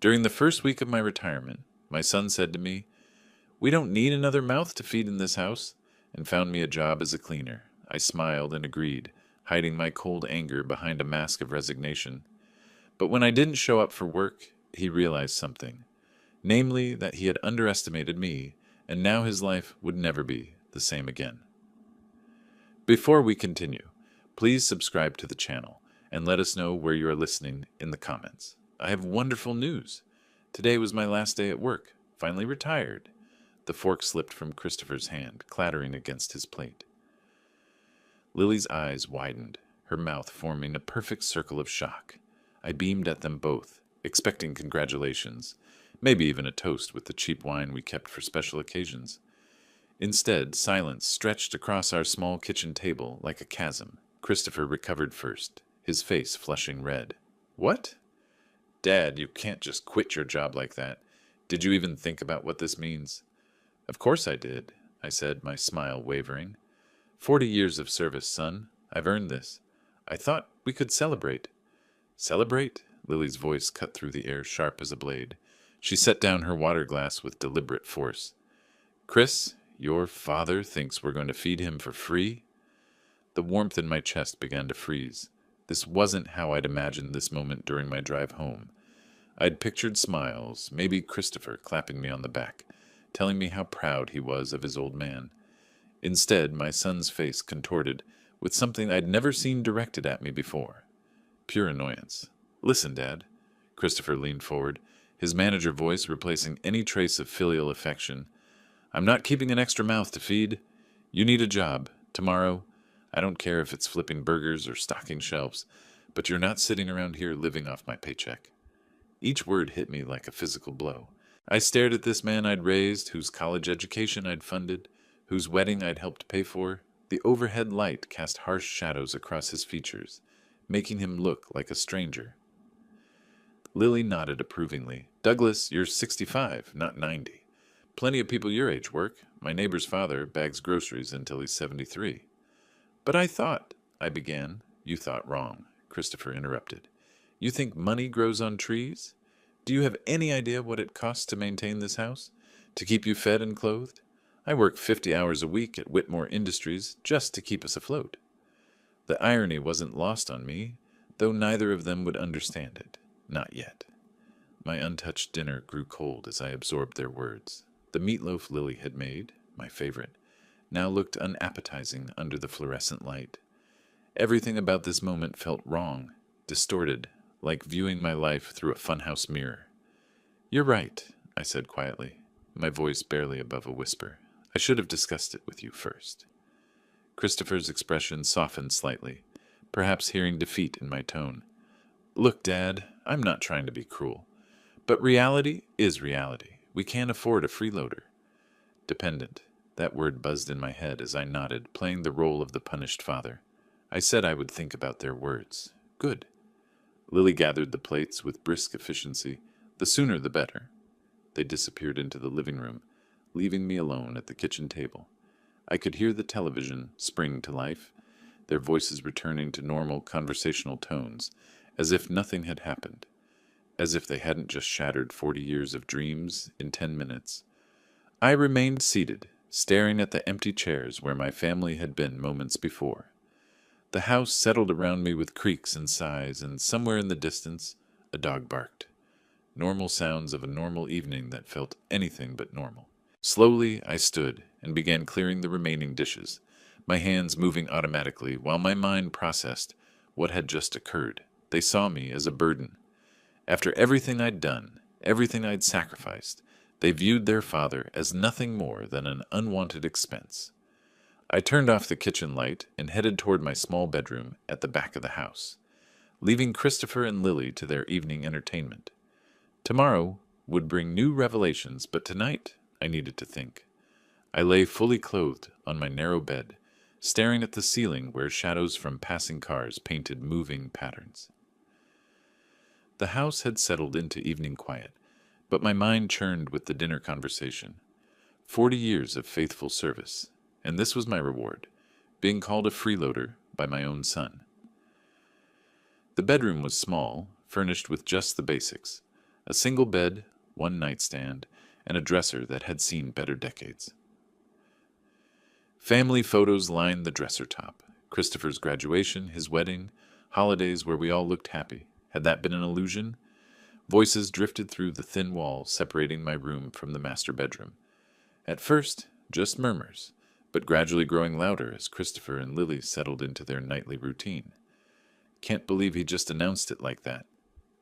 During the first week of my retirement, my son said to me, "We don't need another mouth to feed in this house," and found me a job as a cleaner. I smiled and agreed, hiding my cold anger behind a mask of resignation. But when I didn't show up for work, he realized something, namely that he had underestimated me, and now his life would never be the same again. Before we continue, please subscribe to the channel and let us know where you are listening in the comments. I have wonderful news. Today was my last day at work, finally retired. The fork slipped from Christopher's hand, clattering against his plate. Lily's eyes widened, her mouth forming a perfect circle of shock. I beamed at them both, expecting congratulations, maybe even a toast with the cheap wine we kept for special occasions. Instead, silence stretched across our small kitchen table like a chasm. Christopher recovered first, his face flushing red. "What?" "Dad, you can't just quit your job like that. Did you even think about what this means?" "Of course I did," I said, my smile wavering. 40 years of service, son. I've earned this. I thought we could celebrate." "Celebrate?" Lily's voice cut through the air sharp as a blade. She set down her water glass with deliberate force. "Chris, your father thinks we're going to feed him for free?" The warmth in my chest began to freeze. This wasn't how I'd imagined this moment during my drive home. I'd pictured smiles, maybe Christopher clapping me on the back, telling me how proud he was of his old man. Instead, my son's face contorted with something I'd never seen directed at me before. Pure annoyance. "Listen, Dad." Christopher leaned forward, his manager voice replacing any trace of filial affection. "I'm not keeping an extra mouth to feed. You need a job. Tomorrow. I don't care if it's flipping burgers or stocking shelves, but you're not sitting around here living off my paycheck." Each word hit me like a physical blow. I stared at this man I'd raised, whose college education I'd funded, whose wedding I'd helped pay for. The overhead light cast harsh shadows across his features, making him look like a stranger. Lily nodded approvingly. "Douglas, you're 65, not 90. Plenty of people your age work. My neighbor's father bags groceries until he's 73. "But I thought," I began. "You thought wrong," Christopher interrupted. "You think money grows on trees? Do you have any idea what it costs to maintain this house? To keep you fed and clothed? I work 50 hours a week at Whitmore Industries just to keep us afloat." The irony wasn't lost on me, though neither of them would understand it. Not yet. My untouched dinner grew cold as I absorbed their words. The meatloaf Lily had made, my favorite, now looked unappetizing under the fluorescent light. Everything about this moment felt wrong, distorted, like viewing my life through a funhouse mirror. "You're right," I said quietly, my voice barely above a whisper. "I should have discussed it with you first." Christopher's expression softened slightly, perhaps hearing defeat in my tone. "Look, Dad, I'm not trying to be cruel, but reality is reality. We can't afford a freeloader." Dependent. That word buzzed in my head as I nodded, playing the role of the punished father. I said I would think about their words. Good. Lily gathered the plates with brisk efficiency. The sooner the better. They disappeared into the living room, leaving me alone at the kitchen table. I could hear the television spring to life, their voices returning to normal conversational tones, as if nothing had happened, as if they hadn't just shattered 40 years of dreams in 10 minutes. I remained seated, staring at the empty chairs where my family had been moments before. The house settled around me with creaks and sighs, and somewhere in the distance, a dog barked. Normal sounds of a normal evening that felt anything but normal. Slowly, I stood and began clearing the remaining dishes, my hands moving automatically while my mind processed what had just occurred. They saw me as a burden. After everything I'd done, everything I'd sacrificed, they viewed their father as nothing more than an unwanted expense. I turned off the kitchen light and headed toward my small bedroom at the back of the house, leaving Christopher and Lily to their evening entertainment. Tomorrow would bring new revelations, but tonight I needed to think. I lay fully clothed on my narrow bed, staring at the ceiling where shadows from passing cars painted moving patterns. The house had settled into evening quiet, but my mind churned with the dinner conversation. 40 years of faithful service, and this was my reward, being called a freeloader by my own son. The bedroom was small, furnished with just the basics, A single bed, one nightstand, and a dresser that had seen better decades. Family photos lined the dresser top. Christopher's graduation, his wedding, holidays where we all looked happy. Had that been an illusion? Voices drifted through the thin wall separating my room from the master bedroom. At first, just murmurs, but gradually growing louder as Christopher and Lily settled into their nightly routine. "Can't believe he just announced it like that,"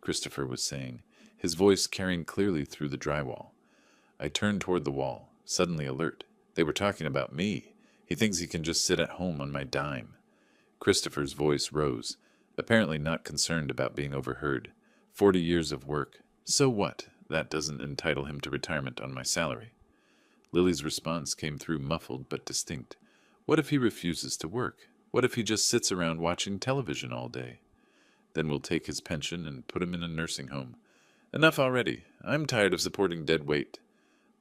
Christopher was saying, his voice carrying clearly through the drywall. I turned toward the wall, suddenly alert. They were talking about me. He thinks he can just sit at home on my dime. Christopher's voice rose, apparently not concerned about being overheard. 40 years of work. So what? That doesn't entitle him to retirement on my salary. Lily's response came through muffled but distinct. What if he refuses to work? What if he just sits around watching television all day? Then we'll take his pension and put him in a nursing home. Enough already. I'm tired of supporting dead weight.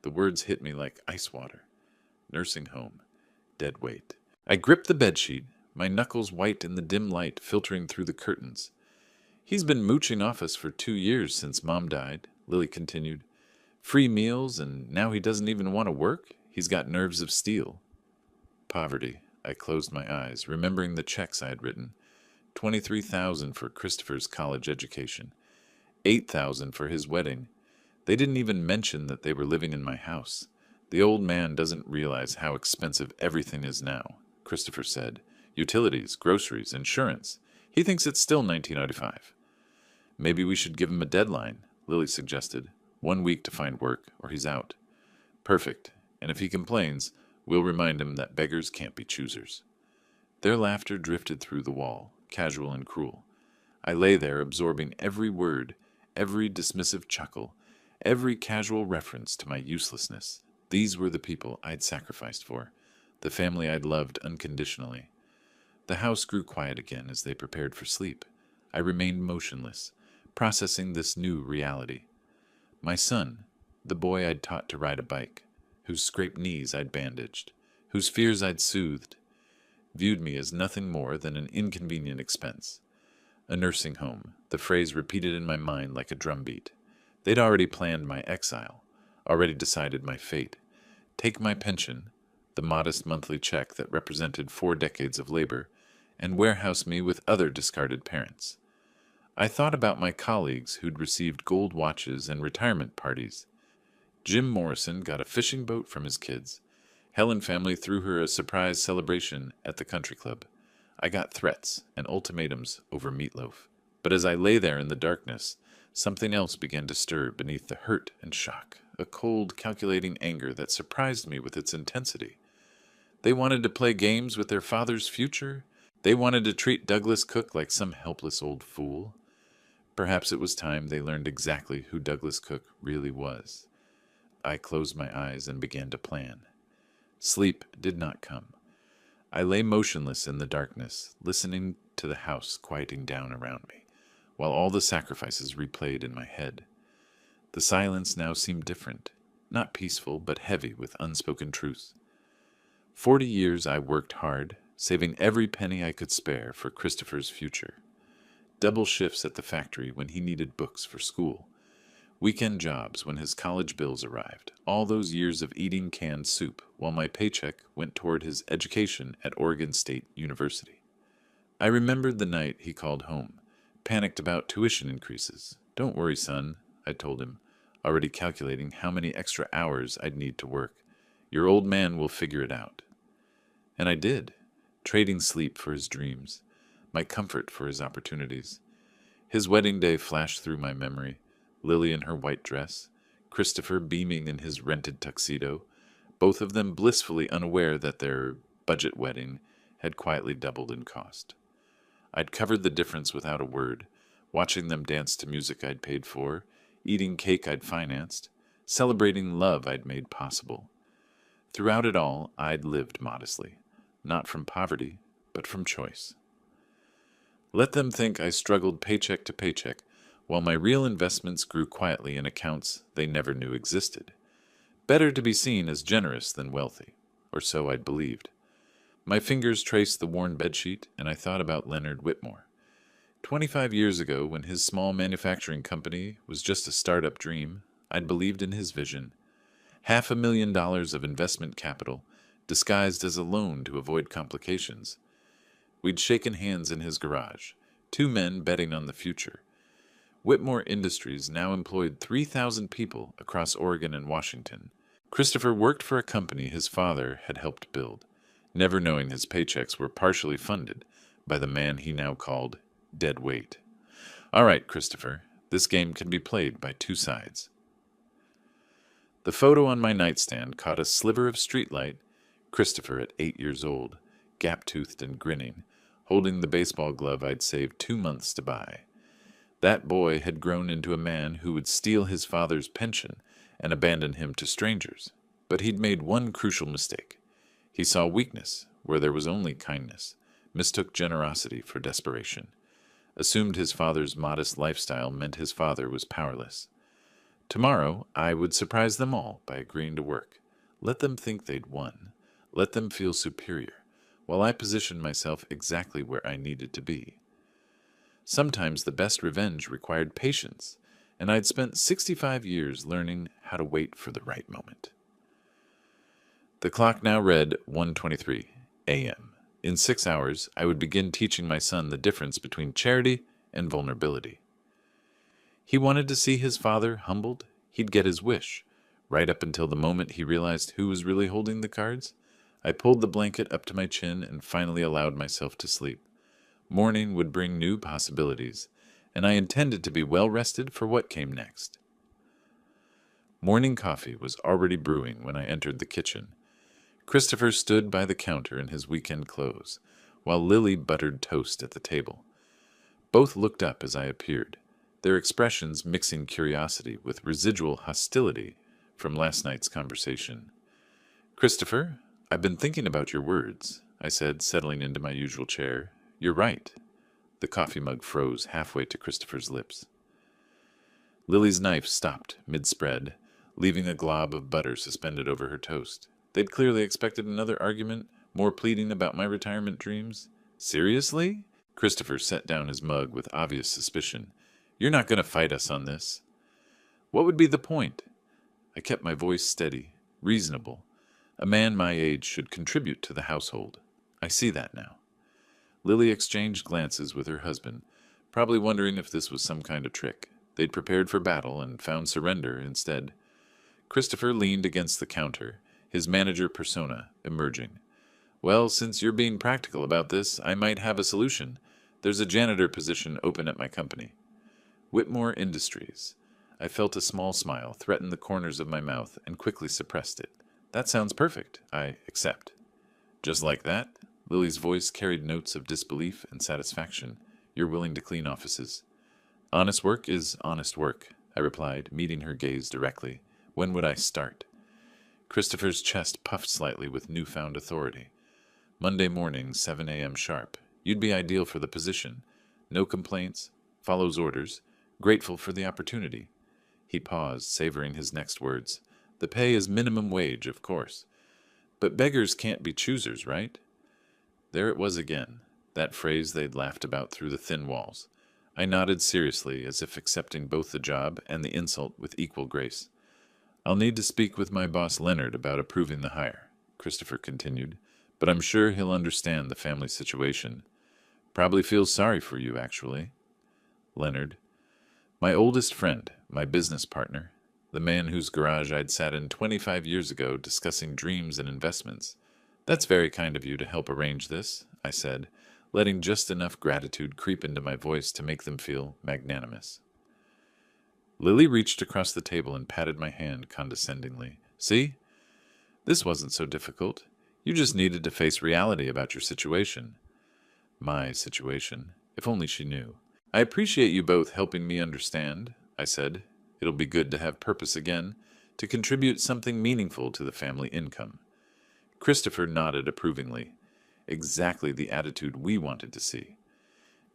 The words hit me like ice water. Nursing home. Dead weight. I gripped the bedsheet, my knuckles white in the dim light filtering through the curtains. "He's been mooching off us for 2 years since Mom died," Lily continued. "Free meals, and now he doesn't even want to work? He's got nerves of steel." Poverty. I closed my eyes, remembering the checks I had written. $23,000 for Christopher's college education. $8,000 for his wedding. They didn't even mention that they were living in my house. "The old man doesn't realize how expensive everything is now," Christopher said. "Utilities, groceries, insurance. He thinks it's still 1995. "Maybe we should give him a deadline," Lily suggested. 1 week to find work, or he's out." "Perfect. And if he complains, we'll remind him that beggars can't be choosers." Their laughter drifted through the wall, casual and cruel. I lay there absorbing every word, every dismissive chuckle, every casual reference to my uselessness. These were the people I'd sacrificed for, the family I'd loved unconditionally. The house grew quiet again as they prepared for sleep. I remained motionless, processing this new reality. My son, the boy I'd taught to ride a bike, whose scraped knees I'd bandaged, whose fears I'd soothed, viewed me as nothing more than an inconvenient expense. A nursing home, the phrase repeated in my mind like a drumbeat. They'd already planned my exile, already decided my fate. Take my pension, the modest monthly check that represented 4 decades of labor, and warehouse me with other discarded parents. I thought about my colleagues who'd received gold watches and retirement parties. Jim Morrison got a fishing boat from his kids. Helen family threw her a surprise celebration at the country club. I got threats and ultimatums over meatloaf. But as I lay there in the darkness, something else began to stir beneath the hurt and shock, a cold, calculating anger that surprised me with its intensity. They wanted to play games with their father's future. They wanted to treat Douglas Cook like some helpless old fool. Perhaps it was time they learned exactly who Douglas Cook really was. I closed my eyes and began to plan. Sleep did not come. I lay motionless in the darkness, listening to the house quieting down around me, while all the sacrifices replayed in my head. The silence now seemed different, not peaceful, but heavy with unspoken truths. 40 years I worked hard, saving every penny I could spare for Christopher's future. Double shifts at the factory when he needed books for school. Weekend jobs when his college bills arrived. All those years of eating canned soup while my paycheck went toward his education at Oregon State University. I remembered the night he called home, panicked about tuition increases. "Don't worry, son," I told him, already calculating how many extra hours I'd need to work. "Your old man will figure it out." And I did, trading sleep for his dreams, my comfort for his opportunities. His wedding day flashed through my memory, Lily in her white dress, Christopher beaming in his rented tuxedo, both of them blissfully unaware that their budget wedding had quietly doubled in cost. I'd covered the difference without a word, watching them dance to music I'd paid for, eating cake I'd financed, celebrating love I'd made possible. Throughout it all, I'd lived modestly, not from poverty, but from choice. Let them think I struggled paycheck to paycheck, while my real investments grew quietly in accounts they never knew existed. Better to be seen as generous than wealthy, or so I'd believed. My fingers traced the worn bedsheet, and I thought about Leonard Whitmore. 25 years ago, when his small manufacturing company was just a startup dream, I'd believed in his vision. $500,000 of investment capital, disguised as a loan to avoid complications. We'd shaken hands in his garage, two men betting on the future. Whitmore Industries now employed 3,000 people across Oregon and Washington. Christopher worked for a company his father had helped build, never knowing his paychecks were partially funded by the man he now called dead weight. All right, Christopher, this game can be played by two sides. The photo on my nightstand caught a sliver of streetlight. Christopher at 8 years old, gap-toothed and grinning, holding the baseball glove I'd saved 2 months to buy. That boy had grown into a man who would steal his father's pension and abandon him to strangers. But he'd made one crucial mistake. He saw weakness where there was only kindness, mistook generosity for desperation, assumed his father's modest lifestyle meant his father was powerless. Tomorrow I would surprise them all by agreeing to work. Let them think they'd won. Let them feel superior, while I positioned myself exactly where I needed to be. Sometimes the best revenge required patience, and I'd spent 65 years learning how to wait for the right moment. The clock now read 1:23 a.m. In 6 hours, I would begin teaching my son the difference between charity and vulnerability. He wanted to see his father humbled. He'd get his wish. Right up until the moment he realized who was really holding the cards, I pulled the blanket up to my chin and finally allowed myself to sleep. Morning would bring new possibilities, and I intended to be well rested for what came next. Morning coffee was already brewing when I entered the kitchen. Christopher stood by the counter in his weekend clothes, while Lily buttered toast at the table. Both looked up as I appeared, their expressions mixing curiosity with residual hostility from last night's conversation. "Christopher, I've been thinking about your words," I said, settling into my usual chair. "You're right." The coffee mug froze halfway to Christopher's lips. Lily's knife stopped mid-spread, leaving a glob of butter suspended over her toast. They'd clearly expected another argument, more pleading about my retirement dreams. "Seriously?" Christopher set down his mug with obvious suspicion. "You're not going to fight us on this." "What would be the point?" I kept my voice steady, reasonable. A man my age should contribute to the household. I see that now. Lily exchanged glances with her husband, probably wondering if this was some kind of trick. They'd prepared for battle and found surrender instead. Christopher leaned against the counter, his manager persona emerging. "Well, since you're being practical about this, I might have a solution. There's a janitor position open at my company." Whitmore Industries. I felt a small smile threaten the corners of my mouth and quickly suppressed it. "That sounds perfect. I accept." "Just like that?" Lily's voice carried notes of disbelief and satisfaction. "You're willing to clean offices." "Honest work is honest work," I replied, meeting her gaze directly. "When would I start?" Christopher's chest puffed slightly with newfound authority. "Monday morning, 7 a.m. sharp. You'd be ideal for the position. No complaints, follows orders, grateful for the opportunity." He paused, savoring his next words. "The pay is minimum wage, of course. But beggars can't be choosers, right?" There it was again, that phrase they'd laughed about through the thin walls. I nodded seriously, as if accepting both the job and the insult with equal grace. "I'll need to speak with my boss Leonard about approving the hire," Christopher continued, "but I'm sure he'll understand the family situation. Probably feels sorry for you, actually." Leonard. My oldest friend, my business partner, the man whose garage I'd sat in 25 years ago discussing dreams and investments. "That's very kind of you to help arrange this," I said, letting just enough gratitude creep into my voice to make them feel magnanimous. Lily reached across the table and patted my hand condescendingly. "See? This wasn't so difficult. You just needed to face reality about your situation." My situation. If only she knew. "I appreciate you both helping me understand," I said. "It'll be good to have purpose again, to contribute something meaningful to the family income." Christopher nodded approvingly. Exactly the attitude we wanted to see.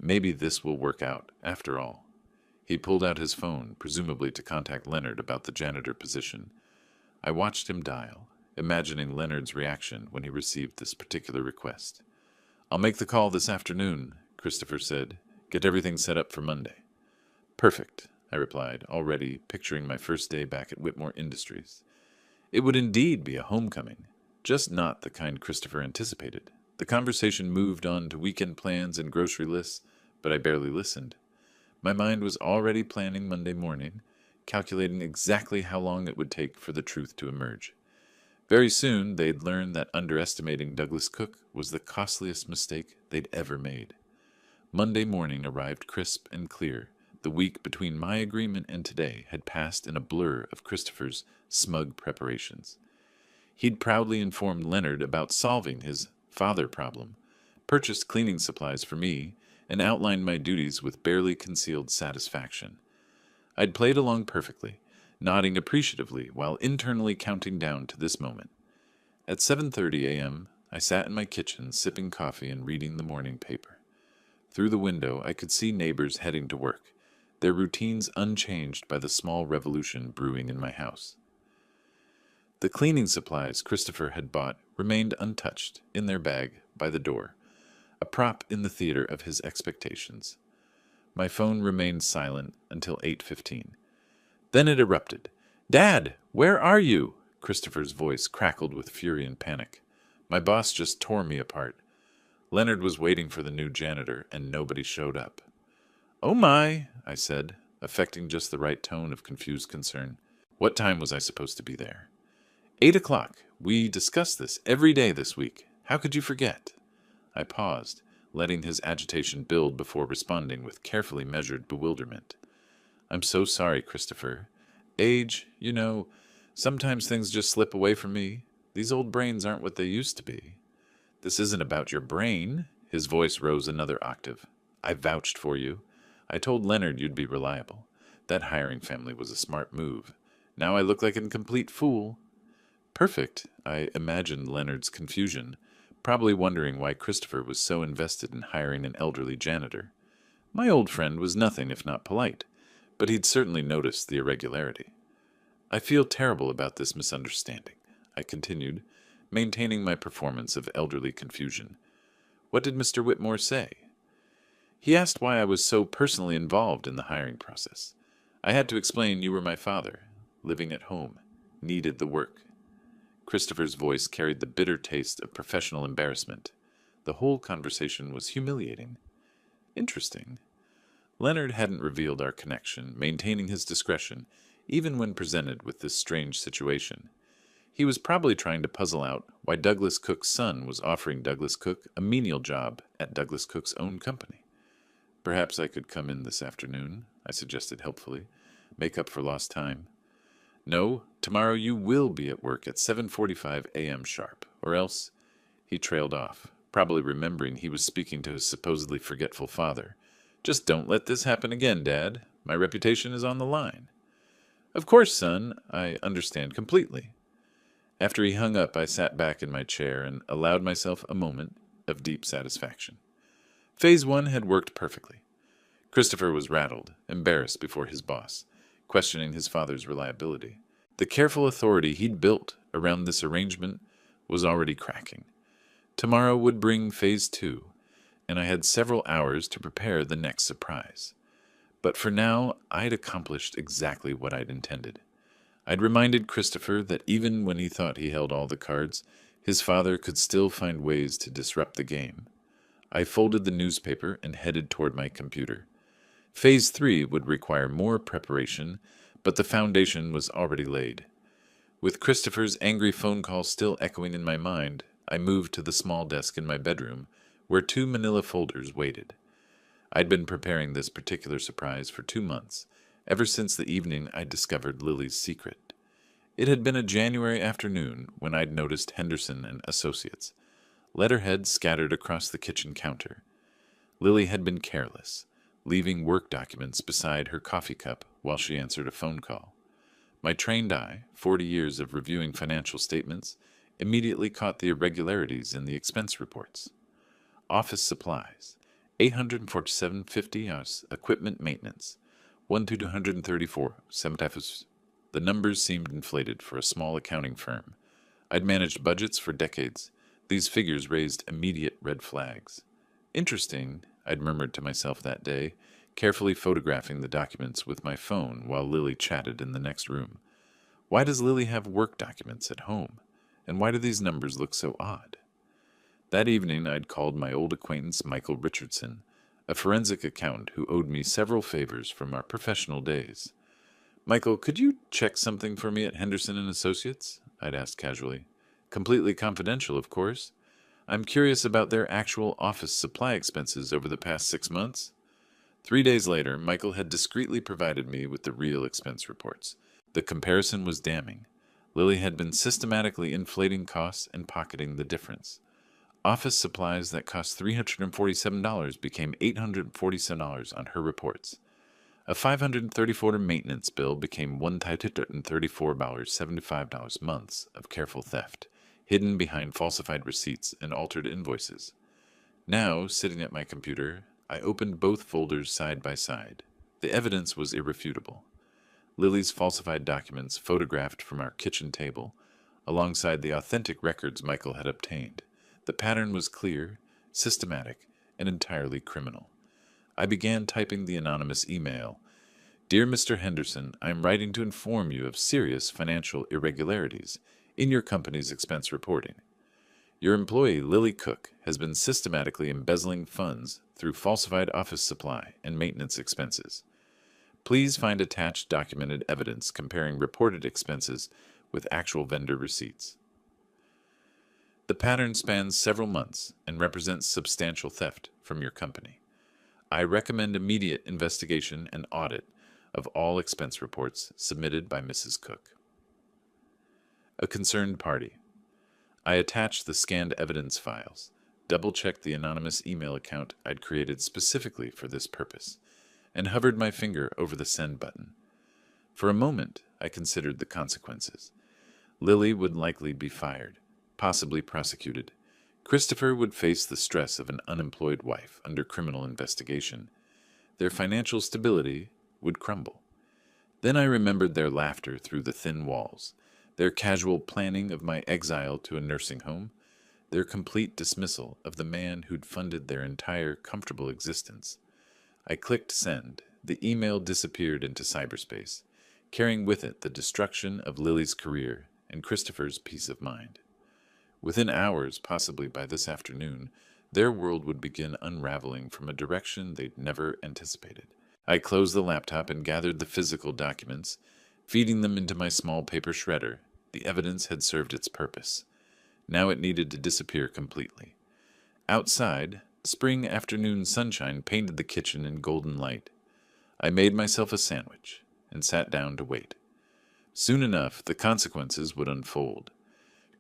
Maybe this will work out, after all. He pulled out his phone, presumably to contact Leonard about the janitor position. I watched him dial, imagining Leonard's reaction when he received this particular request. "I'll make the call this afternoon," Christopher said, Get everything set up for Monday. Perfect, I replied, already picturing my first day back at Whitmore Industries. It would indeed be a homecoming, just not the kind Christopher anticipated. The conversation moved on to weekend plans and grocery lists, but I barely listened. My mind was already planning Monday morning, calculating exactly how long it would take for the truth to emerge. Very soon, they'd learn that underestimating Douglas Cook was the costliest mistake they'd ever made. Monday morning arrived crisp and clear. The week between my agreement and today had passed in a blur of Christopher's smug preparations. He'd proudly informed Leonard about solving his father problem, purchased cleaning supplies for me, and outlined my duties with barely concealed satisfaction. I'd played along perfectly, nodding appreciatively while internally counting down to this moment. At 7:30 a.m., I sat in my kitchen sipping coffee and reading the morning paper. Through the window, I could see neighbors heading to work, their routines unchanged by the small revolution brewing in my house. The cleaning supplies Christopher had bought remained untouched, in their bag, by the door, a prop in the theater of his expectations. My phone remained silent until 8:15. Then it erupted. "Dad, where are you?" Christopher's voice crackled with fury and panic. My boss just tore me apart. Leonard was waiting for the new janitor, and nobody showed up. "Oh my," I said, affecting just the right tone of confused concern. What time was I supposed to be there? 8 o'clock. We discussed this every day this week. How could you forget? I paused, letting his agitation build before responding with carefully measured bewilderment. "I'm so sorry, Christopher. Age, sometimes things just slip away from me. These old brains aren't what they used to be." "This isn't about your brain." His voice rose another octave. "I vouched for you. I told Leonard you'd be reliable. That hiring family was a smart move. Now I look like a complete fool." Perfect. I imagined Leonard's confusion, probably wondering why Christopher was so invested in hiring an elderly janitor. My old friend was nothing if not polite, but he'd certainly noticed the irregularity. "I feel terrible about this misunderstanding," I continued, maintaining my performance of elderly confusion. "What did Mr. Whitmore say?" "He asked why I was so personally involved in the hiring process. I had to explain you were my father, living at home, needed the work." Christopher's voice carried the bitter taste of professional embarrassment. The whole conversation was humiliating. Interesting. Leonard hadn't revealed our connection, maintaining his discretion, even when presented with this strange situation. He was probably trying to puzzle out why Douglas Cook's son was offering Douglas Cook a menial job at Douglas Cook's own company. "Perhaps I could come in this afternoon," I suggested helpfully, "make up for lost time." "No, tomorrow you will be at work at 7:45 a.m. sharp, or else—" He trailed off, probably remembering he was speaking to his supposedly forgetful father. "Just don't let this happen again, Dad. My reputation is on the line." "Of course, son. I understand completely." After he hung up, I sat back in my chair and allowed myself a moment of deep satisfaction. Phase 1 had worked perfectly. Christopher was rattled, embarrassed before his boss, questioning his father's reliability. The careful authority he'd built around this arrangement was already cracking. Tomorrow would bring Phase 2, and I had several hours to prepare the next surprise. But for now, I'd accomplished exactly what I'd intended. I'd reminded Christopher that even when he thought he held all the cards, his father could still find ways to disrupt the game. I folded the newspaper and headed toward my computer. Phase 3 would require more preparation, but the foundation was already laid. With Christopher's angry phone call still echoing in my mind, I moved to the small desk in my bedroom, where 2 manila folders waited. I'd been preparing this particular surprise for 2 months, ever since the evening I discovered Lily's secret. It had been a January afternoon when I'd noticed Henderson and Associates, letterheads scattered across the kitchen counter. Lily had been careless, leaving work documents beside her coffee cup while she answered a phone call. My trained eye, 40 years of reviewing financial statements, immediately caught the irregularities in the expense reports. Office supplies, $847.50 equipment maintenance, 1,234 $7. The numbers seemed inflated for a small accounting firm. I'd managed budgets for decades. These figures raised immediate red flags. Interesting, I'd murmured to myself that day, carefully photographing the documents with my phone while Lily chatted in the next room. Why does Lily have work documents at home? And why do these numbers look so odd? That evening, I'd called my old acquaintance Michael Richardson, a forensic accountant who owed me several favors from our professional days. Michael, could you check something for me at Henderson and Associates? I'd asked casually. Completely confidential, of course. I'm curious about their actual office supply expenses over the past 6 months. 3 days later, Michael had discreetly provided me with the real expense reports. The comparison was damning. Lily had been systematically inflating costs and pocketing the difference. Office supplies that cost $347 became $847 on her reports. A $534 maintenance bill became $1,334.75 months of careful theft, hidden behind falsified receipts and altered invoices. Now, sitting at my computer, I opened both folders side by side. The evidence was irrefutable. Lily's falsified documents photographed from our kitchen table, alongside the authentic records Michael had obtained. The pattern was clear, systematic, and entirely criminal. I began typing the anonymous email. Dear Mr. Henderson, I am writing to inform you of serious financial irregularities in your company's expense reporting. Your employee, Lily Cook, has been systematically embezzling funds through falsified office supply and maintenance expenses. Please find attached documented evidence comparing reported expenses with actual vendor receipts. The pattern spans several months and represents substantial theft from your company. I recommend immediate investigation and audit of all expense reports submitted by Mrs. Cook. A concerned party. I attached the scanned evidence files, double-checked the anonymous email account I'd created specifically for this purpose, and hovered my finger over the send button. For a moment, I considered the consequences. Lily would likely be fired, possibly prosecuted. Christopher would face the stress of an unemployed wife under criminal investigation. Their financial stability would crumble. Then I remembered their laughter through the thin walls, their casual planning of my exile to a nursing home, their complete dismissal of the man who'd funded their entire comfortable existence. I clicked send. The email disappeared into cyberspace, carrying with it the destruction of Lily's career and Christopher's peace of mind. Within hours, possibly by this afternoon, their world would begin unraveling from a direction they'd never anticipated. I closed the laptop and gathered the physical documents, feeding them into my small paper shredder. The evidence had served its purpose. Now it needed to disappear completely. Outside, spring afternoon sunshine painted the kitchen in golden light. I made myself a sandwich and sat down to wait. Soon enough, the consequences would unfold.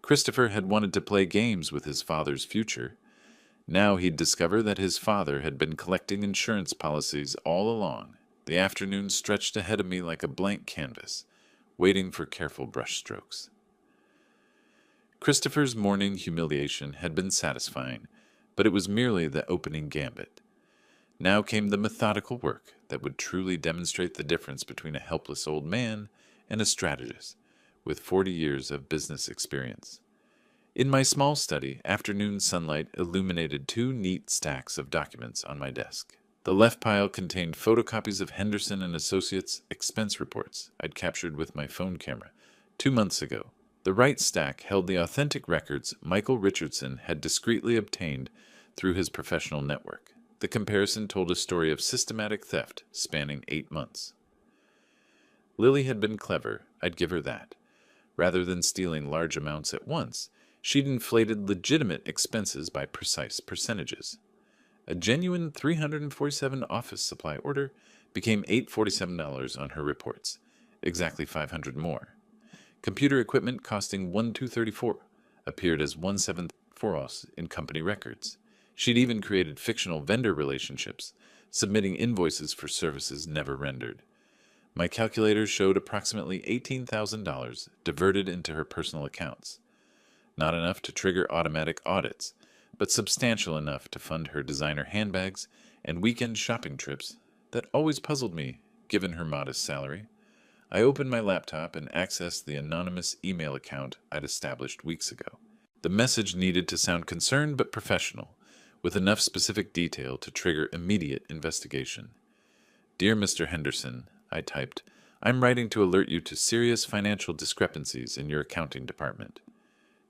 Christopher had wanted to play games with his father's future. Now he'd discover that his father had been collecting insurance policies all along. The afternoon stretched ahead of me like a blank canvas, waiting for careful brushstrokes. Christopher's morning humiliation had been satisfying, but it was merely the opening gambit. Now came the methodical work that would truly demonstrate the difference between a helpless old man and a strategist with 40 years of business experience. In my small study, afternoon sunlight illuminated two neat stacks of documents on my desk. The left pile contained photocopies of Henderson and Associates expense reports I'd captured with my phone camera 2 months ago. The right stack held the authentic records Michael Richardson had discreetly obtained through his professional network. The comparison told a story of systematic theft spanning 8 months. Lily had been clever, I'd give her that. Rather than stealing large amounts at once, she'd inflated legitimate expenses by precise percentages. A genuine $347 office supply order became $847 on her reports, exactly $500 more. Computer equipment costing $1,234 appeared as $1,740 in company records. She'd even created fictional vendor relationships, submitting invoices for services never rendered. My calculators showed approximately $18,000 diverted into her personal accounts. Not enough to trigger automatic audits, but substantial enough to fund her designer handbags and weekend shopping trips that always puzzled me, given her modest salary. I opened my laptop and accessed the anonymous email account I'd established weeks ago. The message needed to sound concerned but professional. with enough specific detail to trigger immediate investigation. "Dear Mr. Henderson," I typed, "I'm writing to alert you to serious financial discrepancies in your accounting department.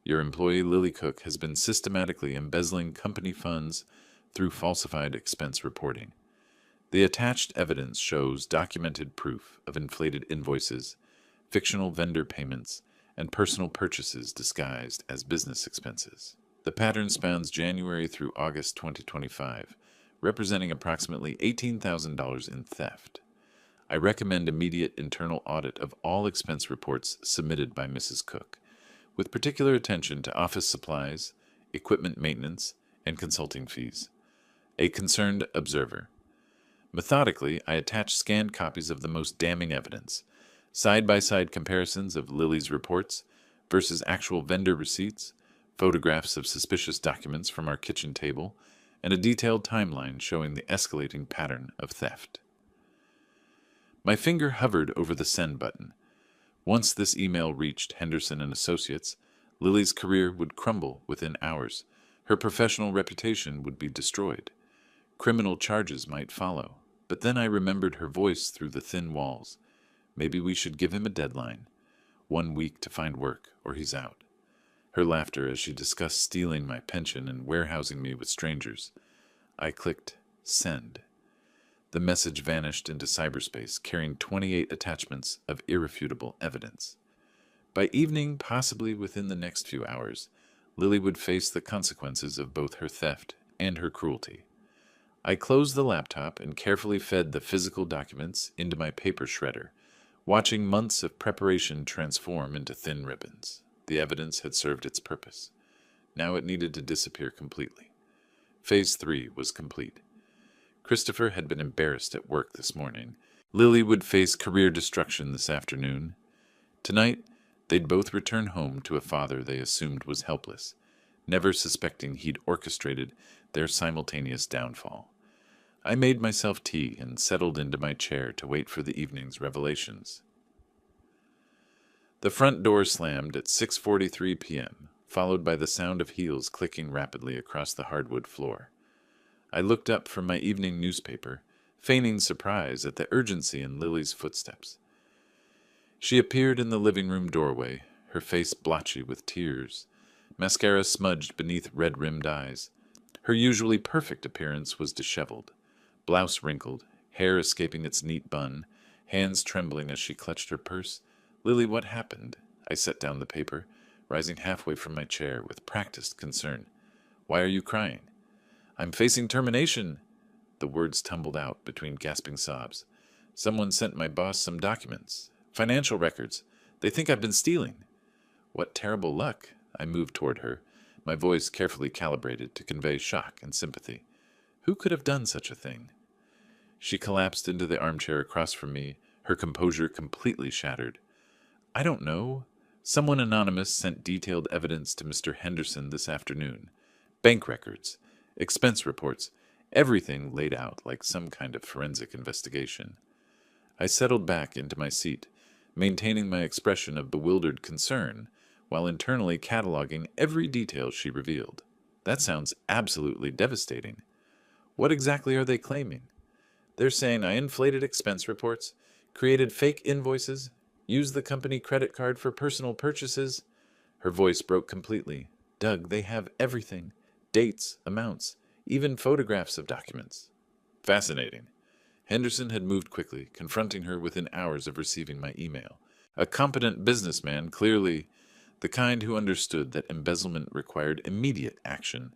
Your employee Lily Cook has been systematically embezzling company funds through falsified expense reporting. The attached evidence shows documented proof of inflated invoices, fictional vendor payments, and personal purchases disguised as business expenses. The pattern spans January through August 2025, representing approximately $18,000 in theft. I recommend immediate internal audit of all expense reports submitted by Mrs. Cook, with particular attention to office supplies, equipment maintenance, and consulting fees. A concerned observer." Methodically, I attached scanned copies of the most damning evidence, side-by-side comparisons of Lily's reports versus actual vendor receipts, photographs of suspicious documents from our kitchen table, and a detailed timeline showing the escalating pattern of theft. My finger hovered over the send button. Once this email reached Henderson and Associates, Lily's career would crumble within hours. Her professional reputation would be destroyed. Criminal charges might follow. But then I remembered her voice through the thin walls. Maybe we should give him a deadline. 1 week to find work, or he's out. Her laughter as she discussed stealing my pension and warehousing me with strangers. I clicked send. The message vanished into cyberspace, carrying 28 attachments of irrefutable evidence. By evening, possibly within the next few hours, Lily would face the consequences of both her theft and her cruelty. I closed the laptop and carefully fed the physical documents into my paper shredder, watching months of preparation transform into thin ribbons. The evidence had served its purpose. Now it needed to disappear completely. Phase 3 was complete. Christopher had been embarrassed at work this morning. Lily would face career destruction this afternoon. Tonight, they'd both return home to a father they assumed was helpless, never suspecting he'd orchestrated their simultaneous downfall. I made myself tea and settled into my chair to wait for the evening's revelations. The front door slammed at 6:43 p.m., followed by the sound of heels clicking rapidly across the hardwood floor. I looked up from my evening newspaper, feigning surprise at the urgency in Lily's footsteps. She appeared in the living room doorway, her face blotchy with tears, mascara smudged beneath red-rimmed eyes. Her usually perfect appearance was disheveled, blouse wrinkled, hair escaping its neat bun, hands trembling as she clutched her purse. "Lily, what happened?" I set down the paper, rising halfway from my chair with practiced concern. "Why are you crying?" "I'm facing termination." The words tumbled out between gasping sobs. "Someone sent my boss some documents. Financial records. They think I've been stealing." "What terrible luck." I moved toward her, my voice carefully calibrated to convey shock and sympathy. "Who could have done such a thing?" She collapsed into the armchair across from me, her composure completely shattered. "I don't know. Someone anonymous sent detailed evidence to Mr. Henderson this afternoon. Bank records, expense reports, everything laid out like some kind of forensic investigation." I settled back into my seat, maintaining my expression of bewildered concern, while internally cataloging every detail she revealed. "That sounds absolutely devastating. What exactly are they claiming?" "They're saying I inflated expense reports, created fake invoices, used the company credit card for personal purchases." Her voice broke completely. "Doug, they have everything. Dates, amounts, even photographs of documents." Fascinating. Henderson had moved quickly, confronting her within hours of receiving my email. A competent businessman, clearly the kind who understood that embezzlement required immediate action.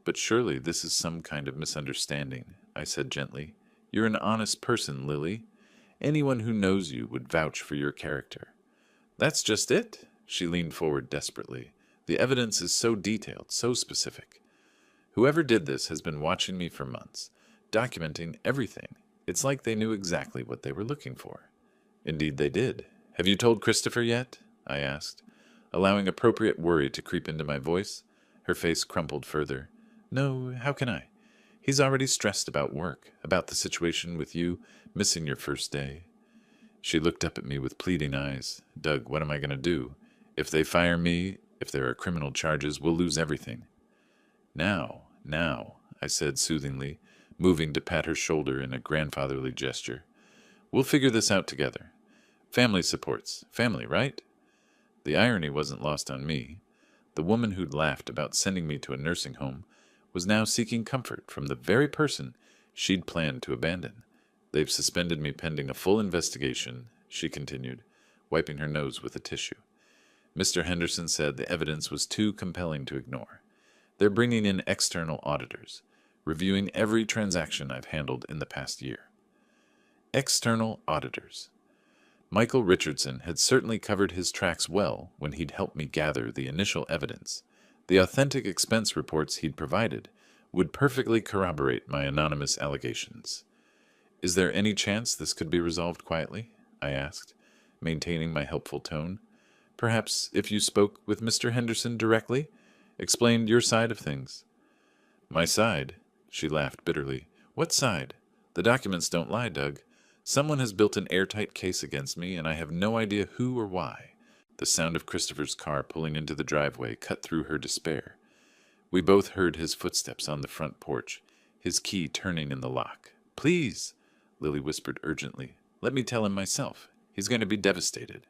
"But surely this is some kind of misunderstanding," I said gently. "You're an honest person, Lily. Anyone who knows you would vouch for your character." "That's just it." She leaned forward desperately. "The evidence is so detailed, so specific. Whoever did this has been watching me for months, documenting everything. It's like they knew exactly what they were looking for." "Indeed they did. Have you told Christopher yet?" I asked, allowing appropriate worry to creep into my voice. Her face crumpled further. "No, how can I? He's already stressed about work, about the situation with you, missing your first day." She looked up at me with pleading eyes. "Doug, what am I going to do? If they fire me, if there are criminal charges, we'll lose everything." Now, I said soothingly, moving to pat her shoulder in a grandfatherly gesture. We'll figure this out together. Family supports family, right? The irony wasn't lost on me. The woman who'd laughed about sending me to a nursing home was now seeking comfort from the very person she'd planned to abandon. They've suspended me pending a full investigation, she continued, wiping her nose with a tissue. Mr. Henderson said the evidence was too compelling to ignore. They're bringing in external auditors, reviewing every transaction I've handled in the past year. External auditors. Michael Richardson had certainly covered his tracks well when he'd helped me gather the initial evidence. The authentic expense reports he'd provided would perfectly corroborate my anonymous allegations. Is there any chance this could be resolved quietly? I asked, maintaining my helpful tone. Perhaps if you spoke with Mr. Henderson directly, explained your side of things. My side? She laughed bitterly. What side? The documents don't lie, Doug. Someone has built an airtight case against me, and I have no idea who or why. The sound of Christopher's car pulling into the driveway cut through her despair. We both heard his footsteps on the front porch, his key turning in the lock. Please, Lily whispered urgently. Let me tell him myself. He's going to be devastated.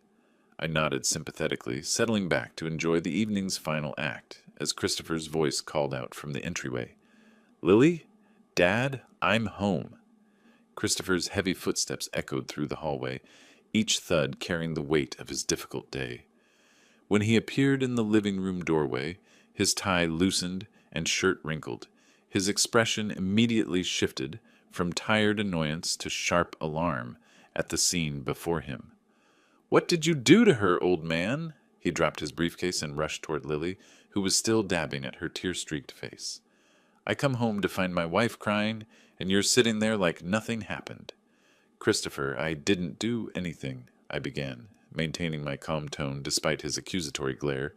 I nodded sympathetically, settling back to enjoy the evening's final act, as Christopher's voice called out from the entryway. Lily? Dad, I'm home. Christopher's heavy footsteps echoed through the hallway, each thud carrying the weight of his difficult day. When he appeared in the living room doorway, his tie loosened and shirt wrinkled. His expression immediately shifted from tired annoyance to sharp alarm at the scene before him. What did you do to her, old man? He dropped his briefcase and rushed toward Lily, who was still dabbing at her tear-streaked face. I come home to find my wife crying, and you're sitting there like nothing happened. Christopher, I didn't do anything, I began, maintaining my calm tone despite his accusatory glare.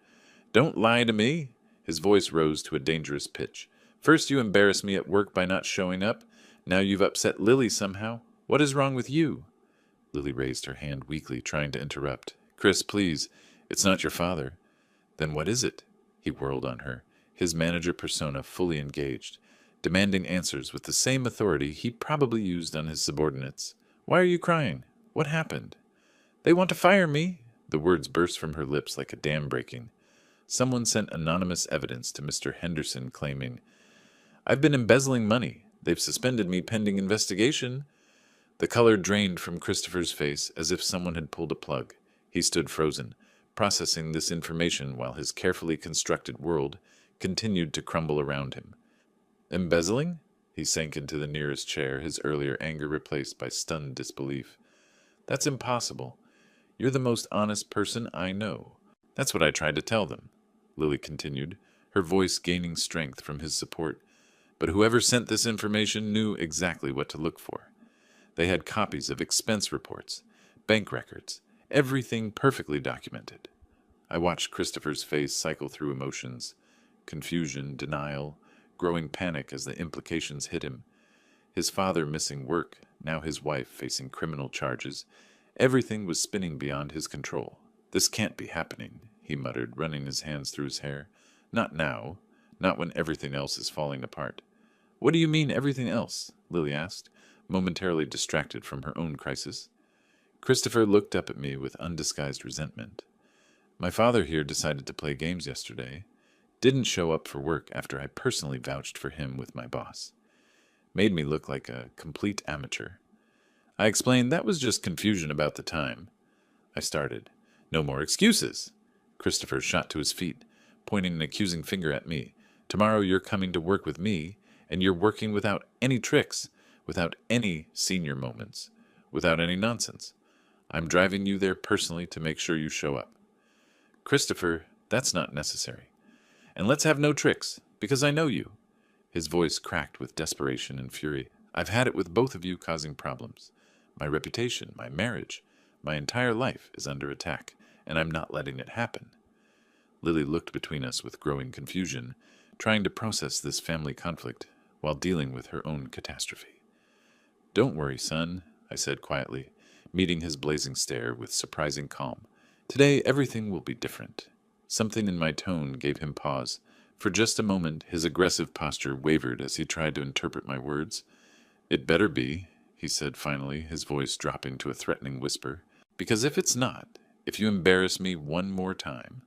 Don't lie to me. His voice rose to a dangerous pitch. First you embarrassed me at work by not showing up. Now you've upset Lily somehow. What is wrong with you? Lily raised her hand weakly, trying to interrupt. Chris, please. It's not your father. Then what is it? He whirled on her, his manager persona fully engaged, demanding answers with the same authority he probably used on his subordinates. Why are you crying? What happened? They want to fire me. The words burst from her lips like a dam breaking. Someone sent anonymous evidence to Mr. Henderson claiming, I've been embezzling money. They've suspended me pending investigation. The color drained from Christopher's face as if someone had pulled a plug. He stood frozen, processing this information while his carefully constructed world continued to crumble around him. Embezzling? He sank into the nearest chair, his earlier anger replaced by stunned disbelief. That's impossible. You're the most honest person I know. That's what I tried to tell them, Lily continued, her voice gaining strength from his support. But whoever sent this information knew exactly what to look for. They had copies of expense reports, bank records, everything perfectly documented. I watched Christopher's face cycle through emotions, confusion, denial, growing panic as the implications hit him. His father missing work, now his wife facing criminal charges. Everything was spinning beyond his control. This can't be happening, he muttered, running his hands through his hair. Not now. Not when everything else is falling apart. What do you mean, everything else? Lily asked, momentarily distracted from her own crisis. Christopher looked up at me with undisguised resentment. My father here decided to play games yesterday. Didn't show up for work after I personally vouched for him with my boss. Made me look like a complete amateur. I explained that was just confusion about the time. I started. No more excuses. Christopher shot to his feet, pointing an accusing finger at me. Tomorrow you're coming to work with me, and you're working without any tricks, without any senior moments, without any nonsense. I'm driving you there personally to make sure you show up. Christopher, that's not necessary. And let's have no tricks, because I know you. His voice cracked with desperation and fury. I've had it with both of you causing problems. My reputation, my marriage, my entire life is under attack, and I'm not letting it happen. Lily looked between us with growing confusion, trying to process this family conflict while dealing with her own catastrophe. Don't worry, son, I said quietly, meeting his blazing stare with surprising calm. Today everything will be different. Something in my tone gave him pause, For just a moment, his aggressive posture wavered as he tried to interpret my words. "It better be," he said finally, his voice dropping to a threatening whisper. "Because if it's not, if you embarrass me one more time,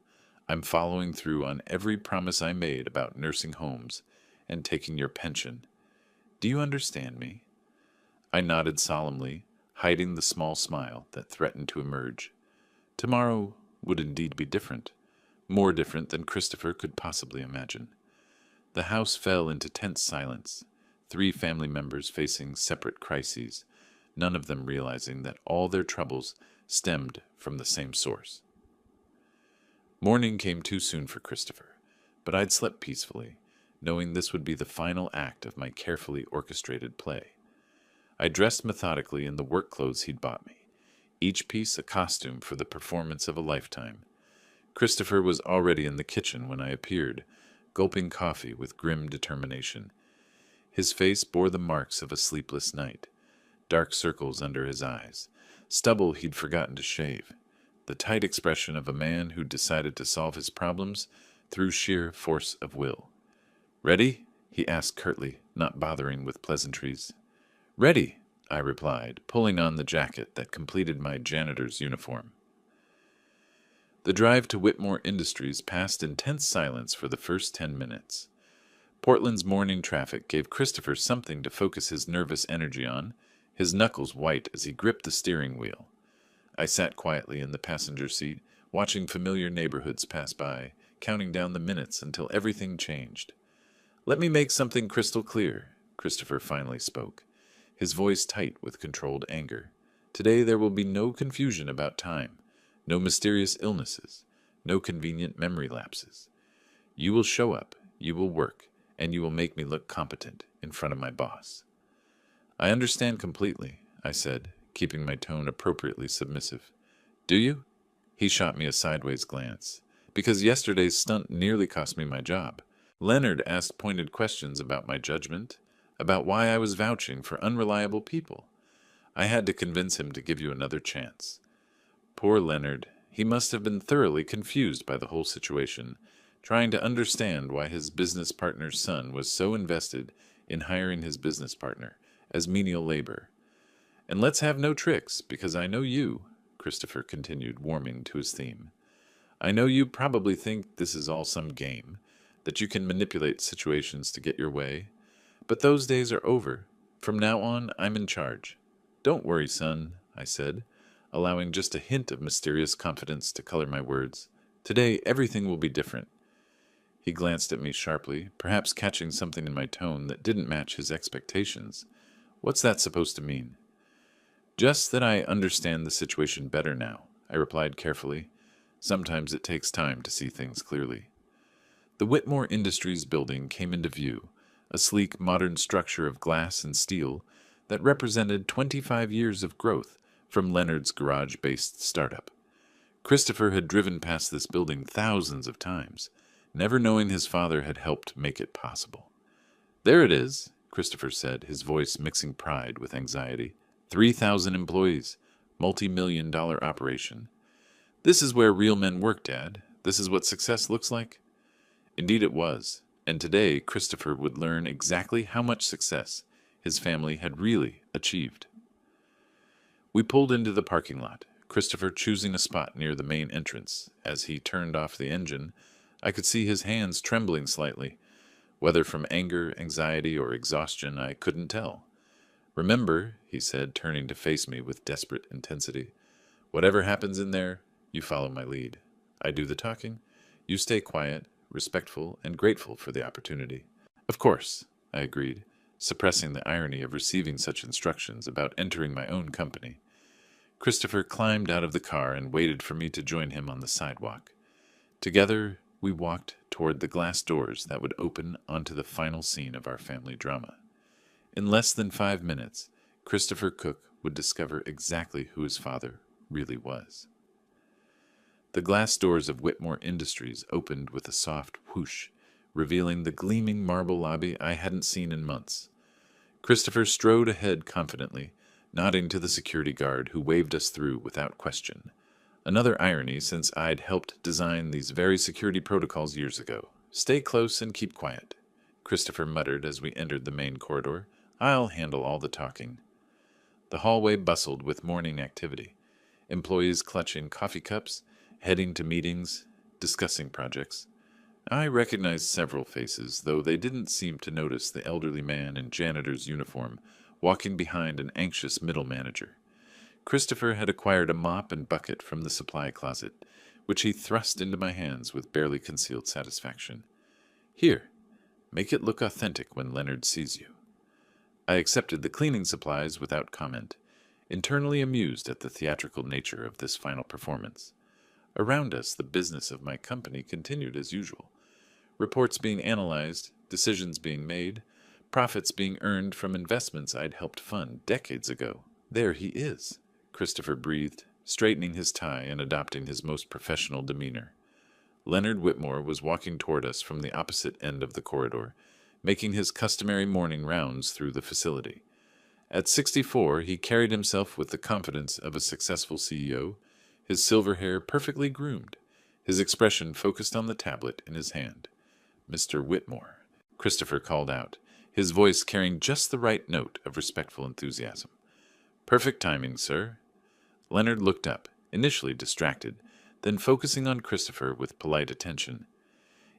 I'm following through on every promise I made about nursing homes and taking your pension. Do you understand me?" I nodded solemnly, hiding the small smile that threatened to emerge. Tomorrow would indeed be different, more different than Christopher could possibly imagine. The house fell into tense silence, 3 family members facing separate crises, none of them realizing that all their troubles stemmed from the same source. Morning came too soon for Christopher, but I'd slept peacefully, knowing this would be the final act of my carefully orchestrated play. I dressed methodically in the work clothes he'd bought me, each piece a costume for the performance of a lifetime. Christopher was already in the kitchen when I appeared, gulping coffee with grim determination. His face bore the marks of a sleepless night, dark circles under his eyes, stubble he'd forgotten to shave, the tight expression of a man who decided to solve his problems through sheer force of will. "Ready?" he asked curtly, not bothering with pleasantries. "Ready," I replied, pulling on the jacket that completed my janitor's uniform. The drive to Whitmore Industries passed in tense silence for the first 10 minutes. Portland's morning traffic gave Christopher something to focus his nervous energy on, his knuckles white as he gripped the steering wheel. I sat quietly in the passenger seat, watching familiar neighborhoods pass by, counting down the minutes until everything changed. "Let me make something crystal clear," Christopher finally spoke, his voice tight with controlled anger. "Today there will be no confusion about time, no mysterious illnesses, no convenient memory lapses. You will show up, you will work, and you will make me look competent in front of my boss." "I understand completely," I said, keeping my tone appropriately submissive. "Do you?" He shot me a sideways glance. "Because yesterday's stunt nearly cost me my job. Leonard asked pointed questions about my judgment, about why I was vouching for unreliable people. I had to convince him to give you another chance. Poor Leonard, he must have been thoroughly confused by the whole situation, trying to understand why his business partner's son was so invested in hiring his business partner as menial labor. And let's have no tricks, because I know you," Christopher continued, warming to his theme. "I know you probably think this is all some game, that you can manipulate situations to get your way. But those days are over. From now on, I'm in charge. Don't worry, son," I said, allowing just a hint of mysterious confidence to color my words. "Today, everything will be different." He glanced at me sharply, perhaps catching something in my tone that didn't match his expectations. "What's that supposed to mean?" "Just that I understand the situation better now," I replied carefully. Sometimes it takes time to see things clearly. The Whitmore Industries building came into view, a sleek modern structure of glass and steel that represented 25 years of growth from Leonard's garage-based startup. Christopher had driven past this building thousands of times, never knowing his father had helped make it possible. "There it is," Christopher said, his voice mixing pride with anxiety. 3,000 employees, multi-million-dollar operation. "This is where real men work, Dad. This is what success looks like." Indeed it was, and today Christopher would learn exactly how much success his family had really achieved. We pulled into the parking lot, Christopher choosing a spot near the main entrance. As he turned off the engine, I could see his hands trembling slightly. Whether from anger, anxiety, or exhaustion, I couldn't tell. "Remember," he said, turning to face me with desperate intensity, "whatever happens in there, you follow my lead. I do the talking. You stay quiet, respectful, and grateful for the opportunity." "Of course," I agreed, suppressing the irony of receiving such instructions about entering my own company. Christopher climbed out of the car and waited for me to join him on the sidewalk. Together, we walked toward the glass doors that would open onto the final scene of our family drama. In less than 5 minutes, Christopher Cook would discover exactly who his father really was. The glass doors of Whitmore Industries opened with a soft whoosh, revealing the gleaming marble lobby I hadn't seen in months. Christopher strode ahead confidently, nodding to the security guard who waved us through without question. Another irony, since I'd helped design these very security protocols years ago. Stay close and keep quiet, Christopher muttered as we entered the main corridor. I'll handle all the talking. The hallway bustled with morning activity. Employees clutching coffee cups, heading to meetings, discussing projects. I recognized several faces, though they didn't seem to notice the elderly man in janitor's uniform walking behind an anxious middle manager. Christopher had acquired a mop and bucket from the supply closet, which he thrust into my hands with barely concealed satisfaction. Here, make it look authentic when Leonard sees you. I accepted the cleaning supplies without comment, internally amused at the theatrical nature of this final performance. Around us, the business of my company continued as usual. Reports being analyzed, decisions being made, profits being earned from investments I'd helped fund decades ago. There he is, Christopher breathed, straightening his tie and adopting his most professional demeanor. Leonard Whitmore was walking toward us from the opposite end of the corridor, making his customary morning rounds through the facility. At 64, he carried himself with the confidence of a successful CEO, his silver hair perfectly groomed, his expression focused on the tablet in his hand. "Mr. Whitmore," Christopher called out, his voice carrying just the right note of respectful enthusiasm. "Perfect timing, sir." Leonard looked up, initially distracted, then focusing on Christopher with polite attention.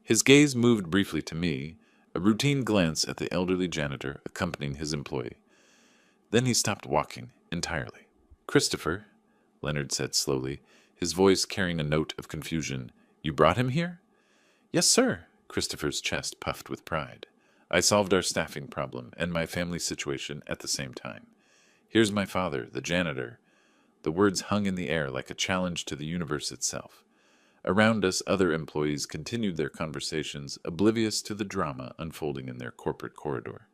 His gaze moved briefly to me, a routine glance at the elderly janitor accompanying his employee. Then he stopped walking entirely. "Christopher," Leonard said slowly, his voice carrying a note of confusion, "you brought him here?" "Yes, sir." Christopher's chest puffed with pride. "I solved our staffing problem and my family situation at the same time. Here's my father, the janitor." The words hung in the air like a challenge to the universe itself. Around us, other employees continued their conversations, oblivious to the drama unfolding in their corporate corridor.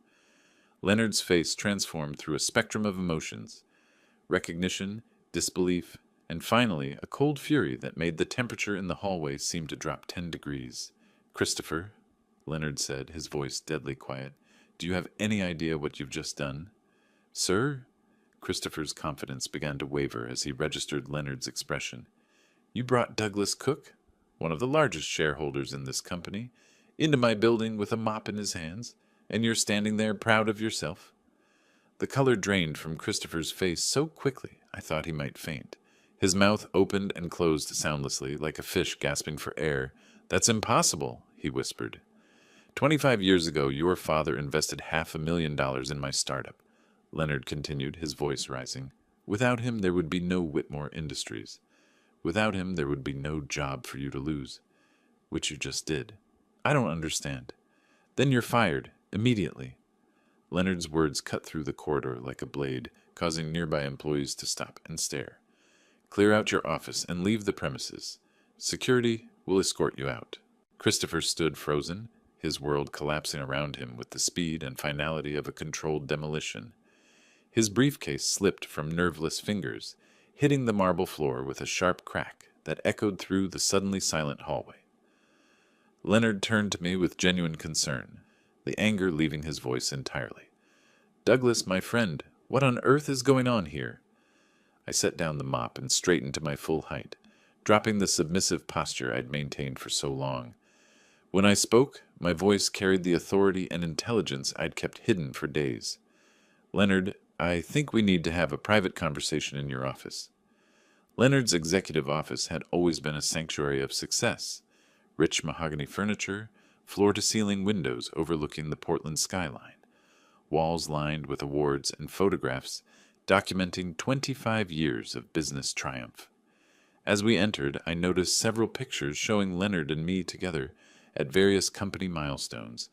Leonard's face transformed through a spectrum of emotions: recognition, disbelief, and finally a cold fury that made the temperature in the hallway seem to drop 10 degrees. "Christopher," Leonard said, his voice deadly quiet, "do you have any idea what you've just done?" "Sir?" Christopher's confidence began to waver as he registered Leonard's expression. "You brought Douglas Cook, one of the largest shareholders in this company, into my building with a mop in his hands, and you're standing there proud of yourself?" The color drained from Christopher's face so quickly I thought he might faint. His mouth opened and closed soundlessly, like a fish gasping for air. "That's impossible," he whispered. 25 years ago, your father invested $500,000 in my startup," Leonard continued, his voice rising. "Without him, there would be no Whitmore Industries. Without him, there would be no job for you to lose, which you just did." "I don't understand." "Then you're fired, immediately." Leonard's words cut through the corridor like a blade, causing nearby employees to stop and stare. "Clear out your office and leave the premises. Security will escort you out." Christopher stood frozen, his world collapsing around him with the speed and finality of a controlled demolition. His briefcase slipped from nerveless fingers, hitting the marble floor with a sharp crack that echoed through the suddenly silent hallway. Leonard turned to me with genuine concern, the anger leaving his voice entirely. "Douglas, my friend, what on earth is going on here?" I set down the mop and straightened to my full height, dropping the submissive posture I'd maintained for so long. When I spoke, my voice carried the authority and intelligence I'd kept hidden for days. "Leonard, I think we need to have a private conversation in your office." Leonard's executive office had always been a sanctuary of success: rich mahogany furniture, floor-to-ceiling windows overlooking the Portland skyline, walls lined with awards and photographs documenting 25 years of business triumph. As we entered, I noticed several pictures showing Leonard and me together at various company milestones,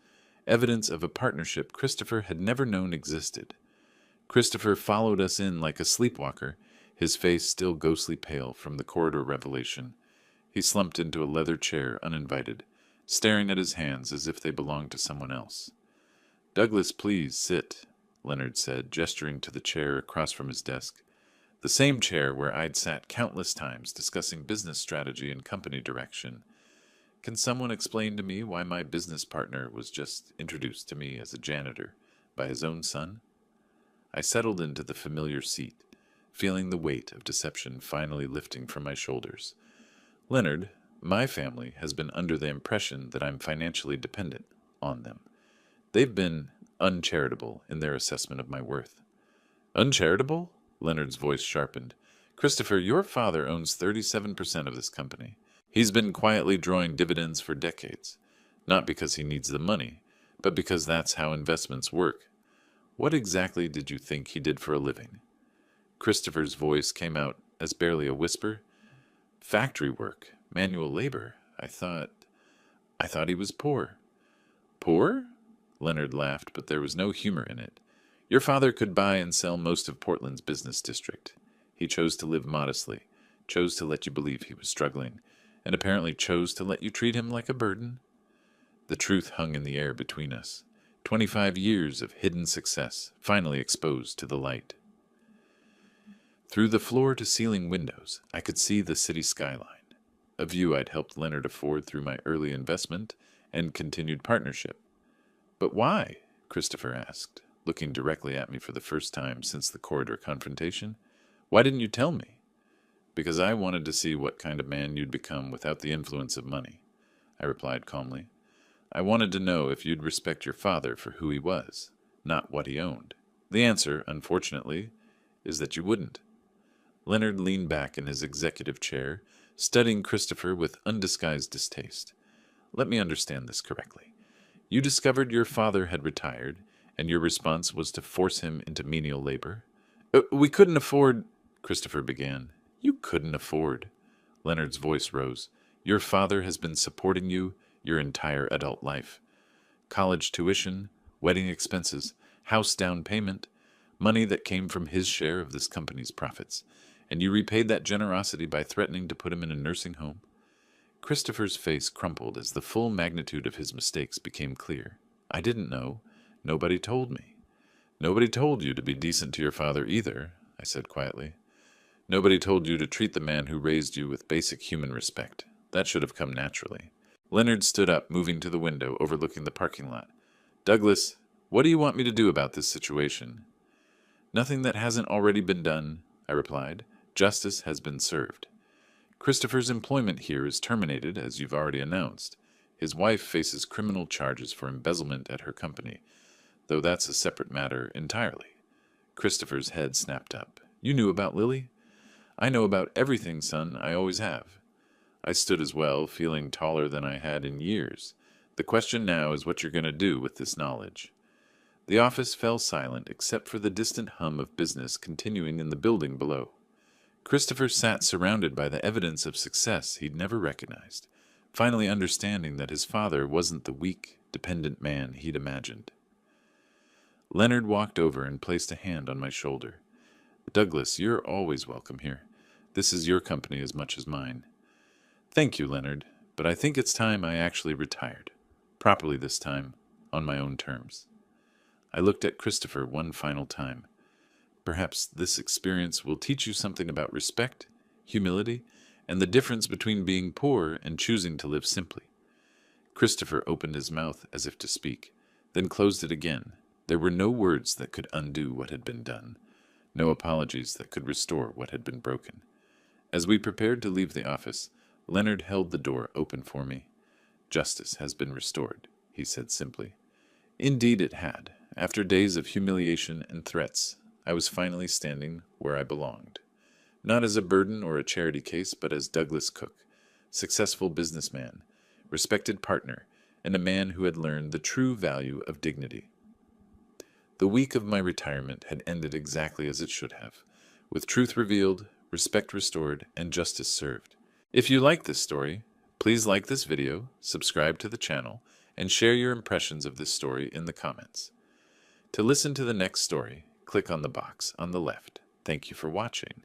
evidence of a partnership Christopher had never known existed. Christopher followed us in like a sleepwalker, his face still ghostly pale from the corridor revelation. He slumped into a leather chair uninvited, staring at his hands as if they belonged to someone else. "Douglas, please sit," Leonard said, gesturing to the chair across from his desk, the same chair where I'd sat countless times discussing business strategy and company direction. "Can someone explain to me why my business partner was just introduced to me as a janitor by his own son?" I settled into the familiar seat, feeling the weight of deception finally lifting from my shoulders. "Leonard, My family has been under the impression that I'm financially dependent on them. They've been uncharitable in their assessment of my worth. Uncharitable? Leonard's voice sharpened. Christopher, your father owns 37% of this company. He's been quietly drawing dividends for decades. Not because he needs the money, but because that's how investments work. What exactly did you think he did for a living? Christopher's voice came out as barely a whisper. Factory work, manual labor. I thought he was poor. Poor? Leonard laughed, but there was no humor in it. Your father could buy and sell most of Portland's business district. He chose to live modestly, chose to let you believe he was struggling, and apparently chose to let you treat him like a burden. The truth hung in the air between us. 25 years of hidden success, finally exposed to the light. Through the floor-to-ceiling windows, I could see the city skyline, a view I'd helped Leonard afford through my early investment and continued partnership. But why? Christopher asked, looking directly at me for the first time since the corridor confrontation. Why didn't you tell me? Because I wanted to see what kind of man you'd become without the influence of money, I replied calmly. I wanted to know if you'd respect your father for who he was, not what he owned. The answer, unfortunately, is that you wouldn't. Leonard leaned back in his executive chair, studying Christopher with undisguised distaste. Let me understand this correctly. You discovered your father had retired, and your response was to force him into menial labor? We couldn't afford, Christopher began. You couldn't afford. Leonard's voice rose. Your father has been supporting you your entire adult life. College tuition, wedding expenses, house down payment, money that came from his share of this company's profits. And you repaid that generosity by threatening to put him in a nursing home. Christopher's face crumpled as the full magnitude of his mistakes became clear. I didn't know. Nobody told me. Nobody told you to be decent to your father either, I said quietly. Nobody told you to treat the man who raised you with basic human respect. That should have come naturally. Leonard stood up, moving to the window overlooking the parking lot. Douglas, what do you want me to do about this situation? Nothing that hasn't already been done, I replied. Justice has been served. Christopher's employment here is terminated, as you've already announced. His wife faces criminal charges for embezzlement at her company, though that's a separate matter entirely. Christopher's head snapped up. You knew about Lily? I know about everything, son. I always have. I stood as well, feeling taller than I had in years. The question now is what you're going to do with this knowledge. The office fell silent except for the distant hum of business continuing in the building below. Christopher sat surrounded by the evidence of success he'd never recognized, finally understanding that his father wasn't the weak, dependent man he'd imagined. Leonard walked over and placed a hand on my shoulder. Douglas, you're always welcome here. This is your company as much as mine. Thank you, Leonard, but I think it's time I actually retired. Properly this time, on my own terms. I looked at Christopher one final time. Perhaps this experience will teach you something about respect, humility, and the difference between being poor and choosing to live simply. Christopher opened his mouth as if to speak, then closed it again. There were no words that could undo what had been done, no apologies that could restore what had been broken. As we prepared to leave the office, Leonard held the door open for me. Justice has been restored, he said simply. Indeed it had. After days of humiliation and threats, I was finally standing where I belonged. Not as a burden or a charity case, but as Douglas Cook, successful businessman, respected partner, and a man who had learned the true value of dignity. The week of my retirement had ended exactly as it should have, with truth revealed, respect restored, and justice served. If you like this story, please like this video, subscribe to the channel, and share your impressions of this story in the comments. To listen to the next story, click on the box on the left. Thank you for watching.